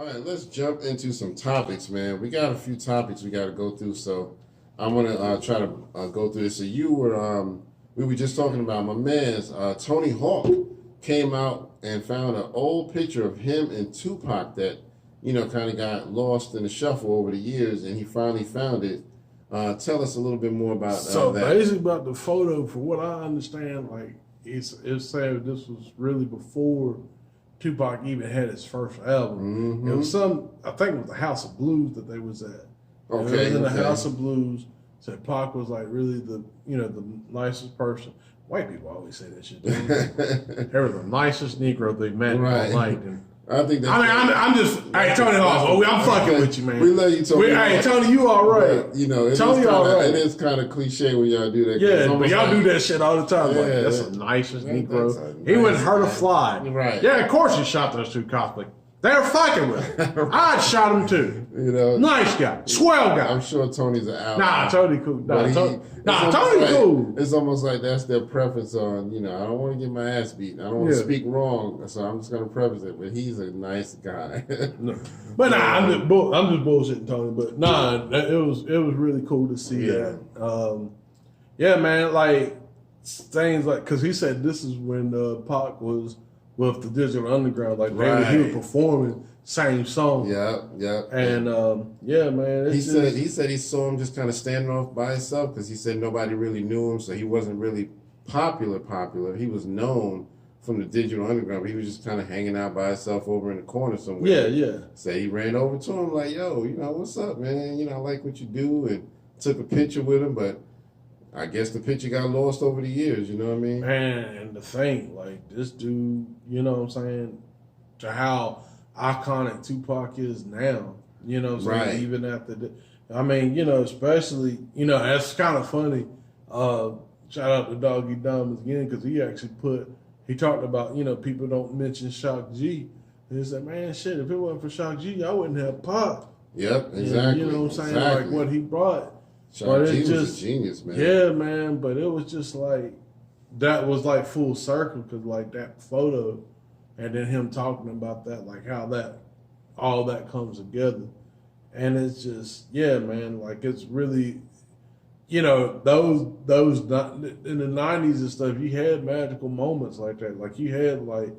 All right, let's jump into some topics, man. We got a few topics we got to go through, so I'm gonna try to go through this. So we were just talking about my man's Tony Hawk came out and found an old picture of him and Tupac that kind of got lost in the shuffle over the years, and he finally found it. Tell us a little bit more about So that. basically, about the photo, for what I understand, like it's saying this was really before Tupac even had his first album. It was I think it was the House of Blues that they was at. And it was in the House of Blues. Said Pac was like really the nicest person. White people always say that shit. They were the nicest Negro they met all night. And I think that's I'm just. Hey, Tony Hawk, I'm fucking with you, man. We love you, Tony. Hey, Tony, you all right? But, Tony, all right. It is kind of cliche when y'all do that. Yeah, but y'all do that shit all the time. Yeah, like that's the nicest Negro. He nice wouldn't hurt a guy. fly. Right. Yeah, of course he shot those two cops. Like they're fucking with him. I'd shot him too. Nice guy, swell guy. I'm sure Tony's an ally. Nah, Tony cool. Tony like, cool. It's almost like that's their preference on, I don't want to get my ass beat. I don't want to speak wrong, so I'm just going to preface it. But he's a nice guy. But nah, I'm just bullshitting Tony. But nah, it was really cool to see that. Yeah, man, like things like, because he said this is when Pac was with the Digital Underground, like he was performing same song. Yeah. And yeah, man. He said he saw him just kind of standing off by himself because he said nobody really knew him, so he wasn't really popular. He was known from the Digital Underground, but he was just kind of hanging out by himself over in the corner somewhere. Yeah. So he ran over to him like, yo, what's up, man? I like what you do, and took a picture with him, but I guess the picture got lost over the years, you know what I mean? Man, and the thing, like this dude, you know what I'm saying, to how iconic Tupac is now, you know what I'm saying, even after especially, that's kind of funny. Shout out to Doggy Diamonds again, because he talked about, people don't mention Shock G. And he said, man, shit, if it wasn't for Shock G, I wouldn't have Pac. Yep, exactly. You know what I'm saying? Like what he brought. Shock G was a genius, man. Yeah, man, but it was just like, that was like full circle, because like that photo, and then him talking about that, like how all that comes together. And it's just, yeah, man, like it's really, those in the 90s and stuff, you had magical moments like that. Like you had like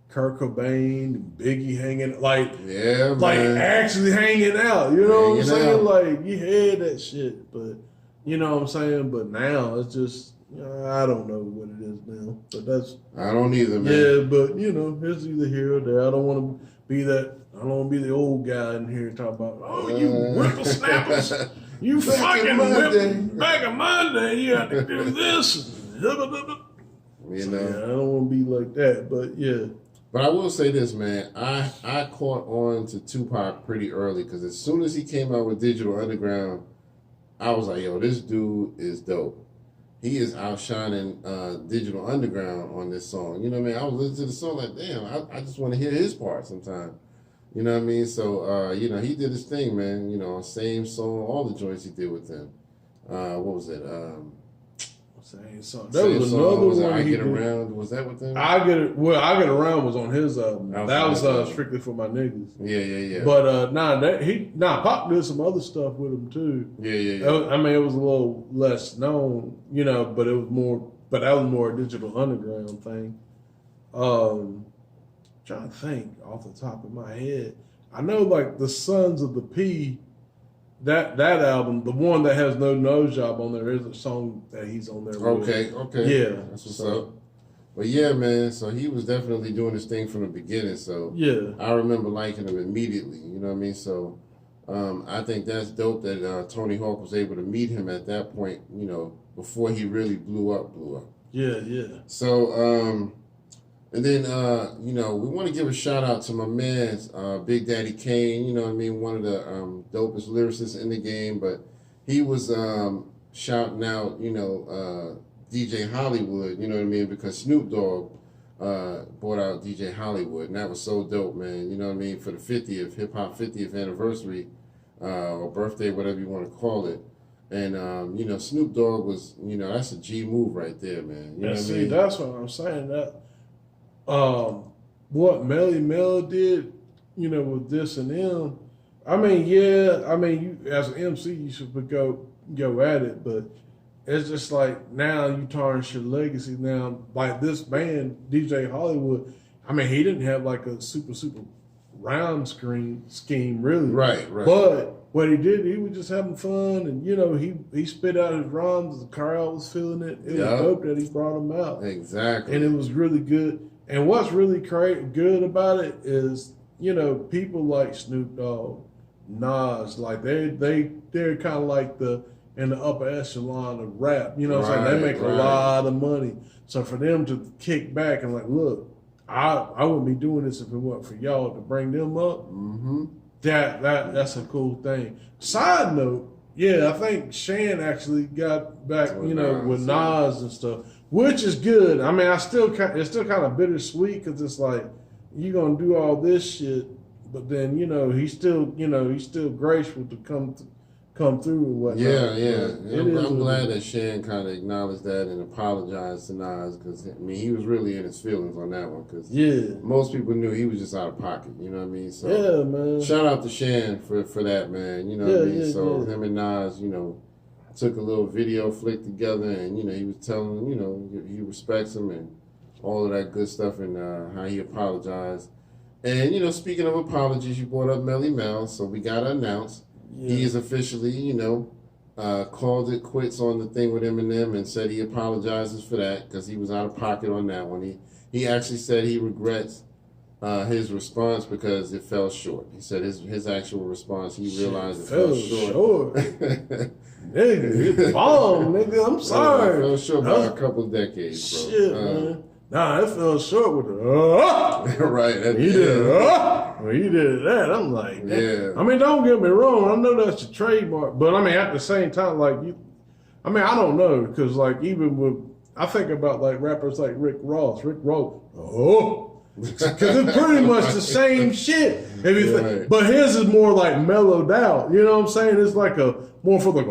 Kurt Cobain and Biggie hanging, like actually hanging out. You know what I'm saying? Like you had that shit, but you know what I'm saying? But now it's just, I don't know what it is now. But that's I don't either, man. Yeah, but it's either here or there. I don't want to be the old guy in here talking about, you whippersnappers. You fucking whip back in my day, you had to do this. Yeah, I don't want to be like that, but yeah. But I will say this, man. I caught on to Tupac pretty early because as soon as he came out with Digital Underground, I was like, yo, this dude is dope. He is outshining Digital Underground on this song. You know what I mean? I was listening to the song like, damn, I just want to hear his part sometime. You know what I mean? So, he did his thing, man. Same song, all the joints he did with him. What was it? Same song. There was another one. I Get Around. Was that with them? I Get Around was on his album. That was strictly for my niggas. Yeah. But Pop did some other stuff with him too. Yeah. I mean, it was a little less known, but it was more. But that was more a Digital Underground thing. Trying to think off the top of my head. I know like the Sons of the P. That album, the one that has No Nose Job on there, is a song that he's on there with. Okay. Yeah. That's what's up. But yeah, man, so he was definitely doing his thing from the beginning. So yeah, I remember liking him immediately. You know what I mean? So I think that's dope that Tony Hawk was able to meet him at that point, before he really blew up. Yeah. So, and then, we want to give a shout out to my man's Big Daddy Kane, you know what I mean? One of the dopest lyricists in the game, but he was shouting out, DJ Hollywood, you know what I mean? Because Snoop Dogg brought out DJ Hollywood, and that was so dope, man. You know what I mean? For the 50th, hip hop 50th anniversary or birthday, whatever you want to call it. And, Snoop Dogg was, that's a G move right there, man. You know what I mean? That's what I'm saying. That what Melly Mel did with this and them. I mean, yeah, I mean, you as an MC, you should go at it, but it's just like now you tarnish your legacy. Now, like this band, DJ Hollywood, I mean, he didn't have like a super rhyme scheme really, Right. But what he did, he was just having fun, and he spit out his rhymes. The crowd was feeling it. It was dope that he brought them out, Exactly, and it was really good. And what's really good about it is, people like Snoop Dogg, Nas, like they're kind of like in the upper echelon of rap. You know what I'm saying? They make a lot of money. So for them to kick back and like, look, I wouldn't be doing this if it weren't for y'all to bring them up. Mm-hmm. That's a cool thing. Side note, yeah, I think Shan actually got back, with Nas and stuff, which is good. I mean, it's still kind of bittersweet because it's like you're gonna do all this shit, but then he's still graceful to come through and whatnot. Yeah. I'm glad that Shan kind of acknowledged that and apologized to Nas because I mean he was really in his feelings on that one because most people knew he was just out of pocket. You know what I mean? So yeah, man. Shout out to Shan for that, man. You know what I mean? So him and Nas, took a little video flick together and he was telling he respects him and all of that good stuff and how he apologized. And speaking of apologies, you brought up Melly Mel, so we gotta announce. Yeah. He is officially, called it quits on the thing with Eminem and said he apologizes for that because he was out of pocket on that one. He actually said he regrets his response because it fell short. He said his actual response, he realized it fell short. Nigga, it's bomb, nigga. I'm sorry. It fell short by a couple of decades, bro. Shit, man. Nah, it fell short with the right. When he did that, I'm like, yeah. I mean, don't get me wrong. I know that's your trademark, but I mean, at the same time, like I don't know because like even with I think about like rappers like Rick Ross, because it's pretty much the same shit. But his is more like mellowed out. You know what I'm saying? It's like more for the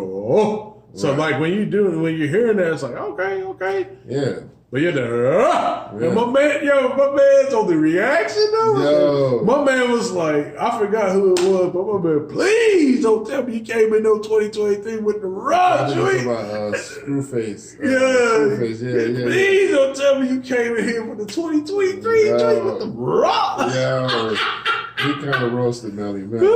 So like when you're hearing that, it's like okay. Yeah. But you're and my man's on the reaction though. My man was like, I forgot who it was, but my man, please don't tell me you came in 2023 with the rock joint. Screwface. Screwface, yeah. Please don't tell me you came in here with the 2023 joint with the rock. Yeah, he kind of roasted Melly Mel.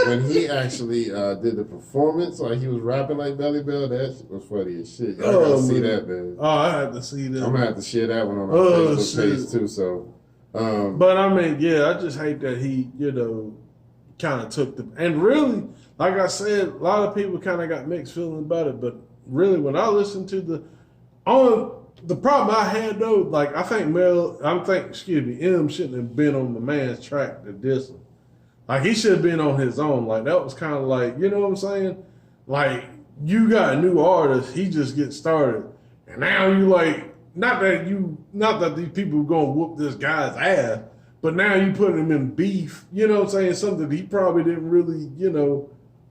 When he actually did the performance, like he was rapping like Melly Mel, that shit was funny as shit. I gotta see that, man. Oh, I had to see that. I'm gonna have to share that one on my Facebook page too. So, but I mean, yeah, I just hate that he, kind of took and really, like I said, a lot of people kind of got mixed feelings about it. But really, when I listened to the problem I had though, like I think M shouldn't have been on the man's track to diss him. Like, he should have been on his own. Like, that was kind of like, you know what I'm saying? Like, you got a new artist, he just gets started. And now you like, not that these people are going to whoop this guy's ass, but now you put him in beef, you know what I'm saying? Something he probably didn't really,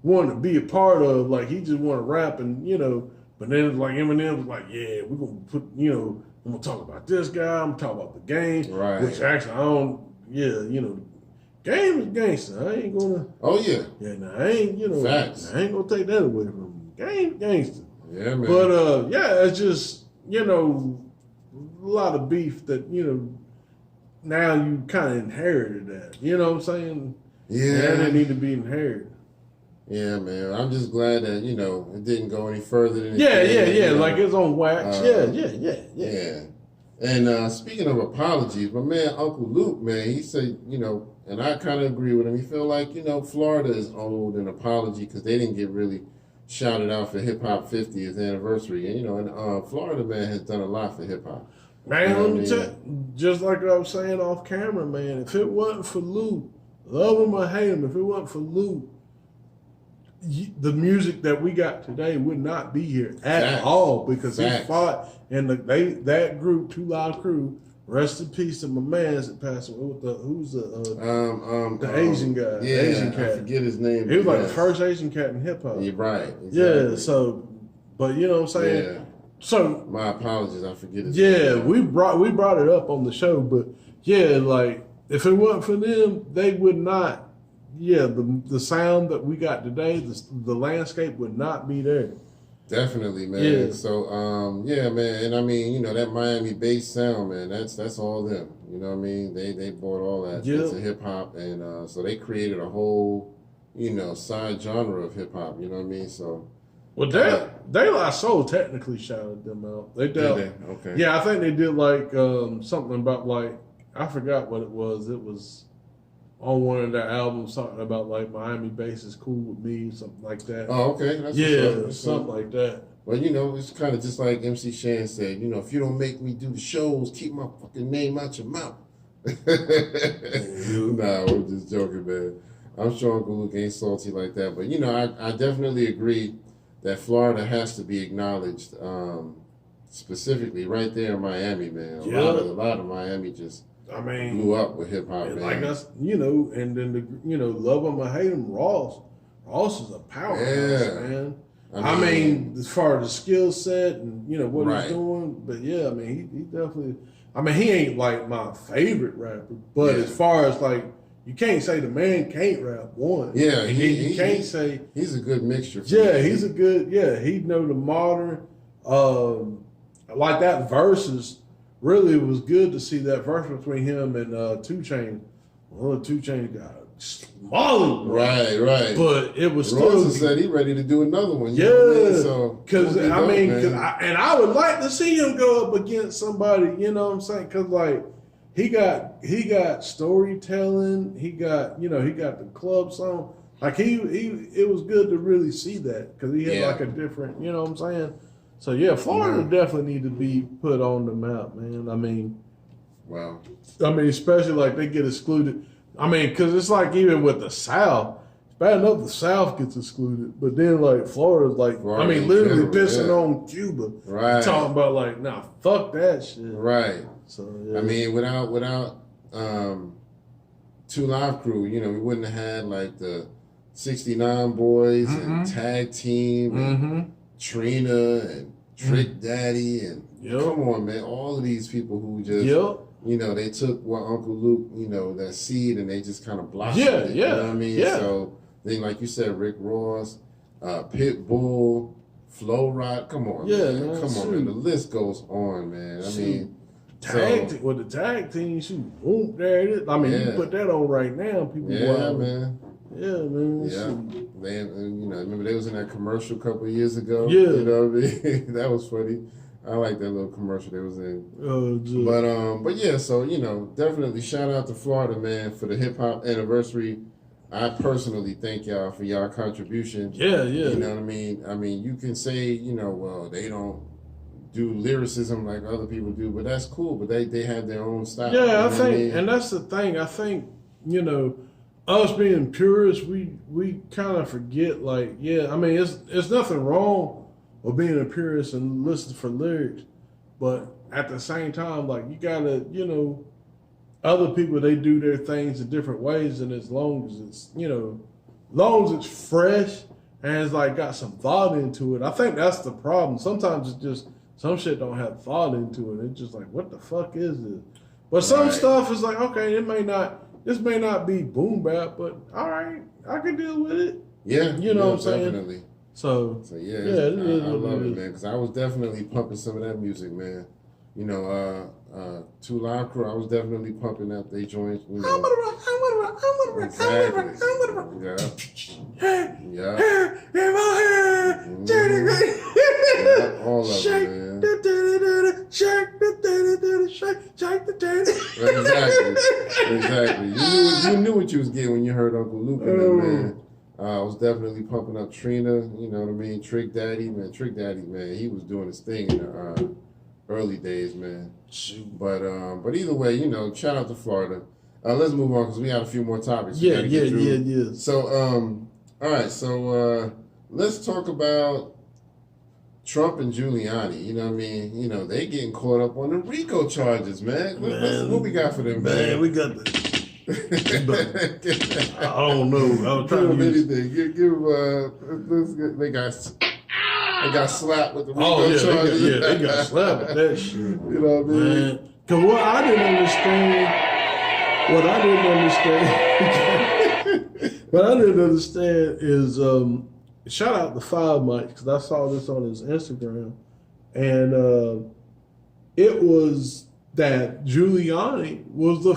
want to be a part of. Like, he just want to rap and, but then it's like Eminem was like, yeah, we're going to put, I'm going to talk about this guy, I'm going to talk about the game. Right. Which actually, Game is gangster. I ain't gonna. Oh yeah. Yeah, nah, I ain't. Facts. I ain't gonna take that away from him. Game gangster. Yeah, man. But it's just a lot of beef that now you kind of inherited that. You know what I'm saying? Yeah. That didn't need to be inherited. Yeah, man. I'm just glad that it didn't go any further than Yeah. Like it's on wax. Yeah. And speaking of apologies, my man Uncle Luke, man, he said, and I kind of agree with him. He feel like, Florida is owed an apology because they didn't get really shouted out for hip hop 50th anniversary. And Florida, man, has done a lot for hip hop. Man, just like I was saying off camera, man, if it wasn't for Luke, love him or hate him, if it wasn't for Luke, the music that we got today would not be here at all because he fought and that group, Two Live Crew. Rest in peace to my man that passed away. Who's the Asian guy? Yeah, the Asian cat. I forget his name. He was like the first Asian cat in hip hop. You're right. Exactly. Yeah. So, but you know what I'm saying. Yeah. So my apologies. I forget his name. Yeah, we brought it up on the show, but yeah, like if it wasn't for them, they would not. Yeah, the sound that we got today, the landscape would not be there. Definitely, man. Yeah. So, yeah, man. And I mean, you know, that Miami-based sound, man, that's all them. You know what I mean? They brought all that into hip hop, and so they created a whole, you know, side genre of hip hop. You know what I mean? So, well, De La Soul technically shouted them out. They did. Okay. Yeah, I think they did like something about like I forgot what it was. It was on one of their albums, something about like Miami bass is cool with me, something like that. Oh, okay. That's yeah, something like that. Well, you know, it's kind of just like MC Shan said, you know, if you don't make me do the shows, keep my fucking name out your mouth. Nah, I'm just joking, man. I'm sure Uncle Luke ain't salty like that. But, you know, I definitely agree that Florida has to be acknowledged, specifically right there in Miami, man. A lot of Miami just blew up with hip-hop, man. Like us, you know, and then, love him or hate him, Ross is a powerhouse, man. I mean, as far as the skill set and, what he's doing, but yeah, I mean, he definitely, he ain't like my favorite rapper, but as far as like, you can't say the man can't rap, one. Yeah, and you can't say. He's a good mixture. He's a good, he know the modern, like that verses, really it was good to see that verse between him and 2 Chainz. Well, 2 Chainz got Molly. Right. But it was still. Rosa said he ready to do another one. Because I would like to see him go up against somebody. You know what I'm saying? Because like he got storytelling. He got he got the club song. Like it was good to really see that because he had like a different. You know what I'm saying? So yeah, Florida definitely need to be put on the map, man. Wow. Especially like they get excluded. Because it's like even with the South, it's bad enough the South gets excluded, but then like Florida's like, literally pissing on Cuba. Right. Talking about like, nah, fuck that shit. Right. So, without 2 Live Crew, we wouldn't have had like the 69 Boys and Tag Team and Trina and Trick Daddy and come on, man, all of these people who just they took what Uncle Luke, that seed, and they just kind of blossomed it. You know what I mean? Yeah. So then, like you said, Rick Ross, Pitbull, Flo Rida, come on, man. Come on, man. The list goes on, man. The tag team, shoot, there it is. You put that on right now, people. Man. Yeah, man. Yeah. They, remember they was in that commercial a couple of years ago. Yeah. You know what I mean? That was funny. I like that little commercial they was in. But yeah, so definitely shout out to Florida, man, for the hip hop anniversary. I personally thank y'all for y'all contribution. Yeah. You know what I mean? You can say, well, they don't do lyricism like other people do, but that's cool. But they have their own style. Yeah, I think, and that's the thing. I think, us being purists, we kind of forget, like, it's nothing wrong or being a purist and listen for lyrics, but at the same time, like, you gotta, other people, they do their things in different ways, and as long as it's fresh and it's like got some thought into it, I think that's the problem. Sometimes it's just some shit don't have thought into it. It's just like, what the fuck is this? But some stuff is like, okay, this may not be boom bap, but all right, I can deal with it. Yeah, you know what I'm saying? Definitely. So I love it, man, because I was definitely pumping some of that music, man. 2 Live Crew, I was definitely pumping that they joined. I'm gonna rock. Exactly. Yeah. All of Shake it, man. Shake the Exactly. You knew what you was getting when you heard Uncle Luke in there, man. I was definitely pumping up Trina, you know what I mean? Trick Daddy, man, he was doing his thing in the early days, man. But either way, shout out to Florida. Let's move on because we got a few more topics. Yeah. So, all right, so let's talk about Trump and Giuliani. You know what I mean? They getting caught up on the RICO charges, man. What we got for them, man? We got the... I don't know. I was trying to use anything. They got slapped with the RICO charges. They got slapped with that shit. You know what I mean? Because what I didn't understand what I didn't understand is shout out to Five Mike because I saw this on his Instagram, and it was that Giuliani was the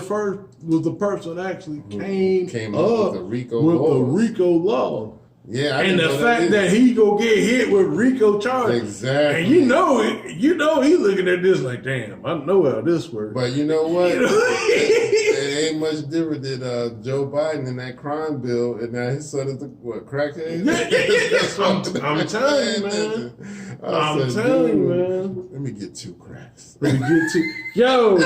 person that actually came up with the RICO law. Yeah, and the fact that he go get hit with RICO charges, exactly, and you know he looking at this like, damn, I know how this works. But you know what? It ain't much different than Joe Biden in that crime bill, and now his son is the crackhead. I'm telling you, man. I'm telling you, man. Let me get 2 cracks. Yo,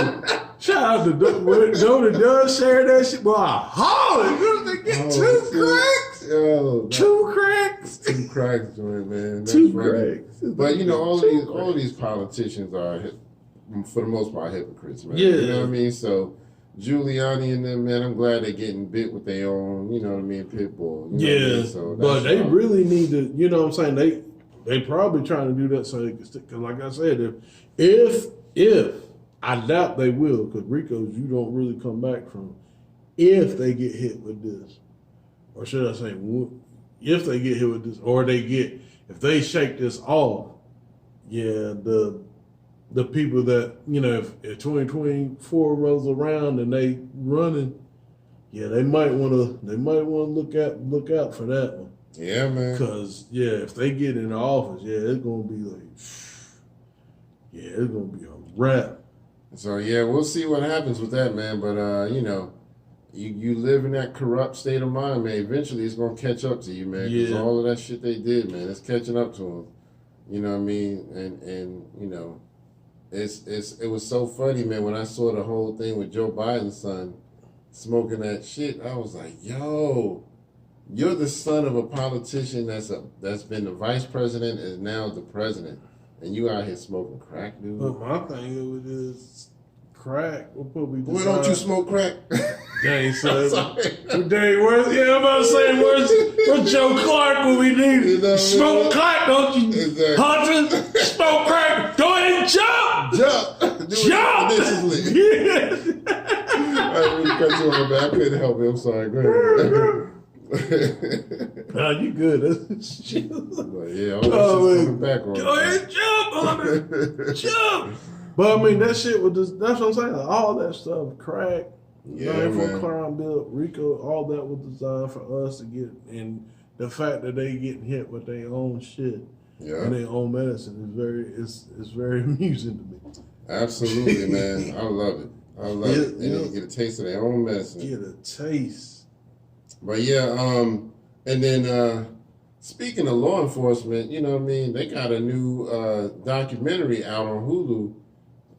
shout out to Donald Doug sharing that shit. Boy, I hollered. They get 2 cracks. Yo, 2 cracks. 2 cracks, joint, man. That's 2 right. cracks. But you know, all of these politicians are, for the most part, hypocrites, man. Yeah. You know what I mean? So Giuliani and them, man, I'm glad they're getting bit with their own, you know what I mean, pit bull. You know what I mean? So but they really need to, you know what I'm saying? They probably trying to do that so they can stick. Because like I said, if I doubt they will, because RICOs you don't really come back from if they get hit with this. Or should I say, if they get hit with this, or if they shake this off, yeah, the people that, you know, if 2024 rolls around and they running, yeah, they might want to look out for that one. Yeah, man. Because if they get in office, it's gonna be like, it's gonna be a wrap. So we'll see what happens with that, man. But you know, you live in that corrupt state of mind, man. Eventually, it's gonna catch up to you, man. Because all of that shit they did, man, it's catching up to them. You know what I mean? And you know, it was so funny, man. When I saw the whole thing with Joe Biden's son smoking that shit, I was like, yo. You're the son of a politician that's been the vice president and now the president, and you out here smoking crack, dude. But my thing is crack. We'll probably Why don't you smoke crack? Dang, son. Dang, I'm about to say, where's Joe Clark when we need it? Smoke crack, don't you? Exactly. Hunter, smoke crack. Go ahead and jump. Jump. I really cut you on the back. I couldn't help it. I'm sorry. Go ahead. Nah, you good. Back on. Go ahead, jump, Hunter. Jump. But I mean, that shit was just, that's what I'm saying. All that stuff, crack, for crime bill, RICO, all that was designed for us to get. And the fact that they getting hit with their own shit and their own medicine is very amusing to me. Absolutely, man. I love it. And they get a taste of their own medicine. Get a taste. But and then speaking of law enforcement, you know what I mean? They got a new documentary out on Hulu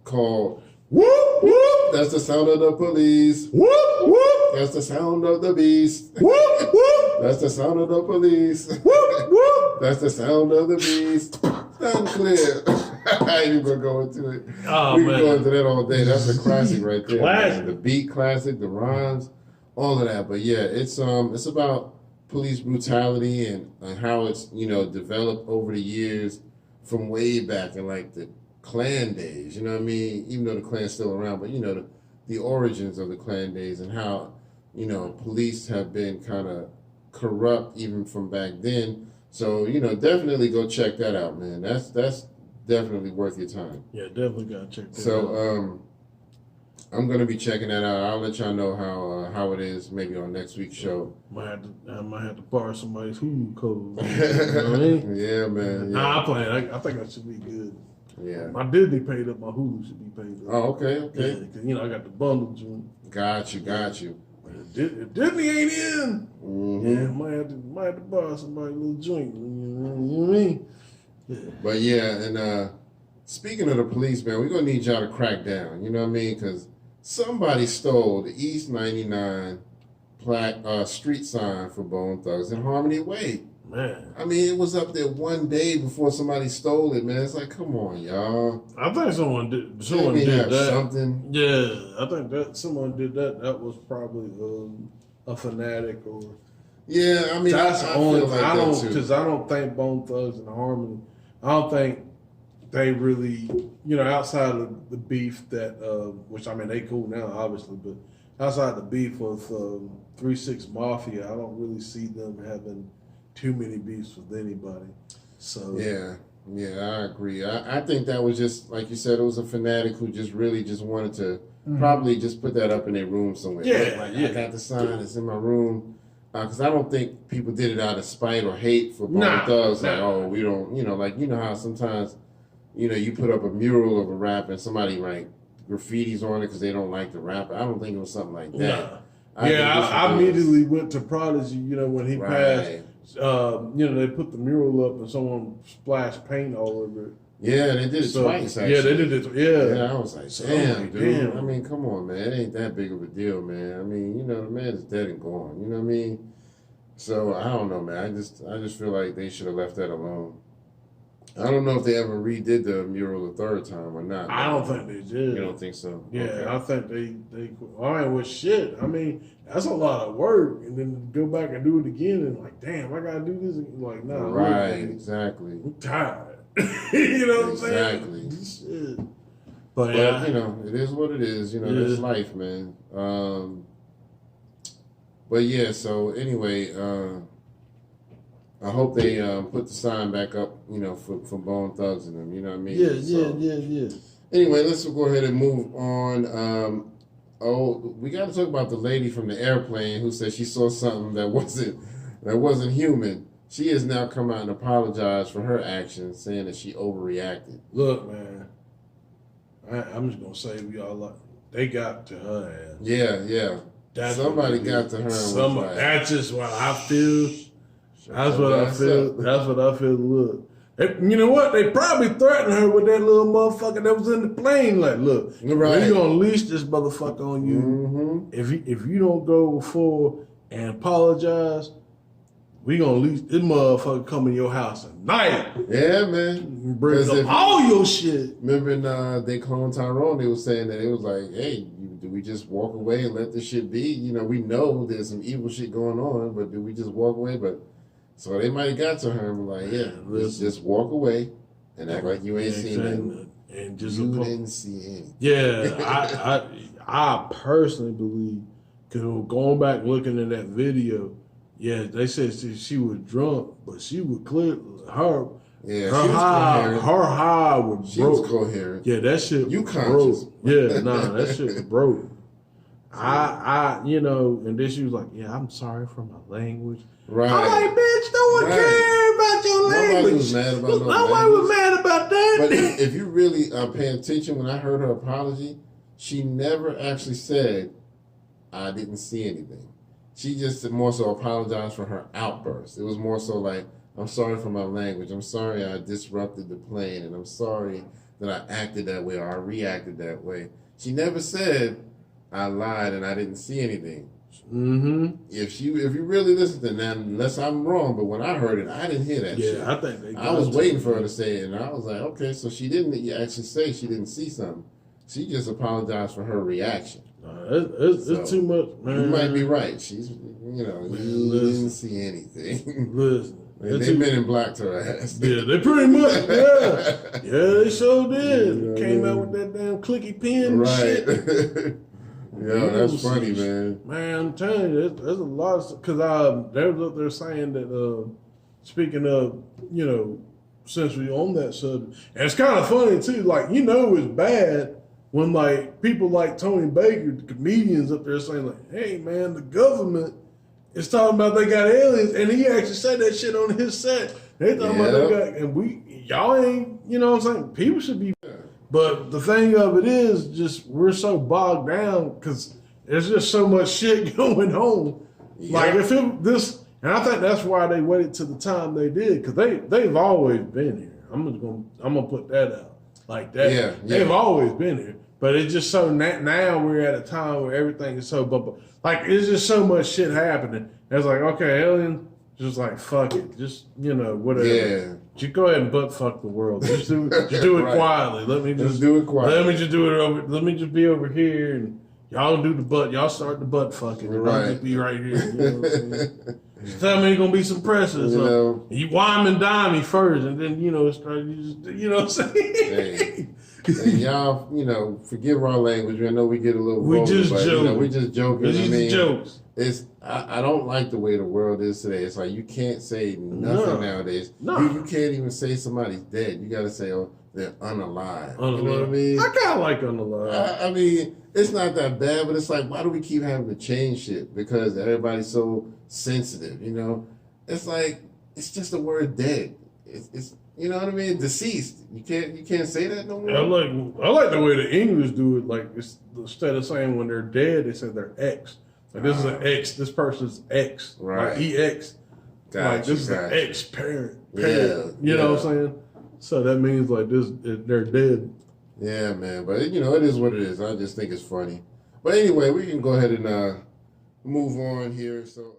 called Whoop Whoop. That's the sound of the police. Whoop Whoop. That's the sound of the beast. Whoop Whoop. That's the sound of the police. Whoop Whoop. That's the sound of the beast. Sound clear. I ain't even gonna go into it. Oh, we can go into that all day. That's a classic right there. Man. The beat classic, the rhymes. All of that, but it's about police brutality and how it's developed over the years from way back in like the Klan days. You know what I mean? Even though the Klan's still around, but the origins of the Klan days and how police have been kind of corrupt even from back then. So definitely go check that out, man. That's definitely worth your time. Yeah, definitely gotta check that out. So I'm gonna be checking that out. I'll let y'all know how it is maybe on next week's show. I might have to borrow somebody's Hulu code. You know what I mean? Yeah, man. Yeah. Nah, I plan. I think I should be good. Yeah. My Disney paid up. My Hulu should be paid up. Oh, okay. Yeah, cause I got the bundle joint. Got you. If Disney ain't in, mm-hmm. might have to borrow somebody's little joint. You know what I mean? Yeah. But and speaking of the police, man, we're gonna need y'all to crack down. You know what I mean? Because somebody stole the East 99 street sign for Bone Thugs in Harmony Way. Man. I mean, it was up there one day before somebody stole it, man. It's like, come on, y'all. I think someone did that. Something. Yeah, I think that someone did that. That was probably a fanatic or. Yeah, I mean, that's I feel like I that too. Because I don't think Bone Thugs and Harmony. I don't think they really, outside of the beef that, which I mean, they cool now, obviously, but outside the beef with 3-6 Mafia, I don't really see them having too many beefs with anybody. So yeah, I agree. I think that was just like you said, it was a fanatic who just really just wanted to probably just put that up in their room somewhere. I got the sign. It's in my room. Because I don't think people did it out of spite or hate for Bone Thugs. Like, oh, we don't, like, how sometimes, you put up a mural of a rapper and somebody write graffitis on it because they don't like the rapper. I don't think it was something like that. I immediately went to Prodigy, when he passed. They put the mural up and someone splashed paint all over it. Yeah, they did it twice, actually. Yeah, they did it. Yeah. I was like, damn, dude. I mean, come on, man. It ain't that big of a deal, man. I mean, the man is dead and gone. You know what I mean? So, I don't know, man. I just feel like they should have left that alone. I don't know if they ever redid the mural a third time or not. I don't think they did. You don't think so? Yeah, okay. I think they all right, well, shit. I mean, that's a lot of work. And then go back and do it again and like, damn, I got to do this. Like, no. Right, exactly. I'm tired. You know what I'm saying? Exactly. Shit. But it is what it is. That's life, man. But yeah, so anyway, I hope they put the sign back up, for Bone Thugs and them. You know what I mean? Yeah. Anyway, let's go ahead and move on. We got to talk about the lady from the airplane who said she saw something that wasn't human. She has now come out and apologized for her actions, saying that she overreacted. Look, man, I'm just gonna say they got to her ass. Yeah. Somebody got to her. That's just what I feel. That's what I feel. That's what I feel. Look, you know what? They probably threatened her with that little motherfucker that was in the plane. Like, look, right. we gonna leash this motherfucker on you. If you don't go forward and apologize, we gonna leash this motherfucker come in your house tonight. Yeah, man. Bring up all your shit. Remember in They Clone Tyrone, they were saying that it was like, hey, do we just walk away and let this shit be? We know there's some evil shit going on, but do we just walk away? So they might have got to her and were like, yeah, let's just walk away and act like you ain't seen anything. And just you didn't see anything. Yeah, I personally believe, because going back looking at that video, yeah, they said she was drunk, but she was clear. Her high was she broke. Was coherent. Yeah, that shit you was conscious. Broke. Yeah, that shit was broke. And then she was like, yeah, I'm sorry for my language. Right. I'm like, bitch, no one cared about your language. Nobody was mad about that. But if you really pay attention, when I heard her apology, she never actually said, I didn't see anything. She just more so apologized for her outburst. It was more so like, I'm sorry for my language. I'm sorry I disrupted the plane, and I'm sorry that I acted that way or I reacted that way. She never said, I lied and I didn't see anything. If you really listen to that, unless I'm wrong, but when I heard it, I didn't hear that shit. Yeah, I think I was waiting for her to say it, and I was like, okay, so she didn't actually say she didn't see something. She just apologized for her reaction. It's too much, man. You might be right. She's, you didn't see anything. Listen. They've been in black to her ass. Yeah, they pretty much, yeah. Yeah, they sure did. Came out with that damn clicky pen and shit. Yeah, that's funny, man. Man, I'm telling you, there's a lot of, because they're saying that, speaking of, since we on that subject, and it's kind of funny too, like, it's bad when like people like Tony Baker, the comedians up there saying like, hey man, the government is talking about they got aliens, and he actually said that shit on his set. They talking about they got, and y'all ain't, you know what I'm saying? People should be. But the thing of it is, just we're so bogged down because there's just so much shit going on. Yeah. Like if and I think that's why they waited to the time they did, because they've always been here. I'm gonna put that out like that. Yeah. They've always been here, but it's just so now we're at a time where everything is so like it's just so much shit happening. It's like, okay, aliens, just like fuck it, just whatever. Yeah. Just go ahead and butt fuck the world. Just do it right. Quietly. Let me just do it quietly. Let me just do it over. Let me just be over here, and y'all do the butt. Y'all start the butt fucking. And I'll just be right here. You know what I'm saying? Just tell me it's gonna be some pressure. You wine and dime me first, and then start. You just, what I'm saying? And y'all, you know, forgive our language. I know we get a little We vulgar, just but you know, joking. we just joking. It's I just mean, jokes. I don't like the way the world is today. It's like you can't say nothing nowadays. No. You can't even say somebody's dead. You got to say, oh, they're unalive. You know what I mean? I kind of like unalive. I mean, it's not that bad, but it's like, why do we keep having to change shit? Because everybody's so sensitive, you know? It's like, it's just the word dead. It's you know what I mean? Deceased. You can't say that no more. I like the way the English do it. Like instead of saying when they're dead, they say they're ex. Like this is an ex. This person's ex. Right. Like ex. Like this is an ex parent. Yeah. You know what I'm saying? So that means like this, they're dead. Yeah, man. But you know, it is what it is. I just think it's funny. But anyway, we can go ahead and move on here. So.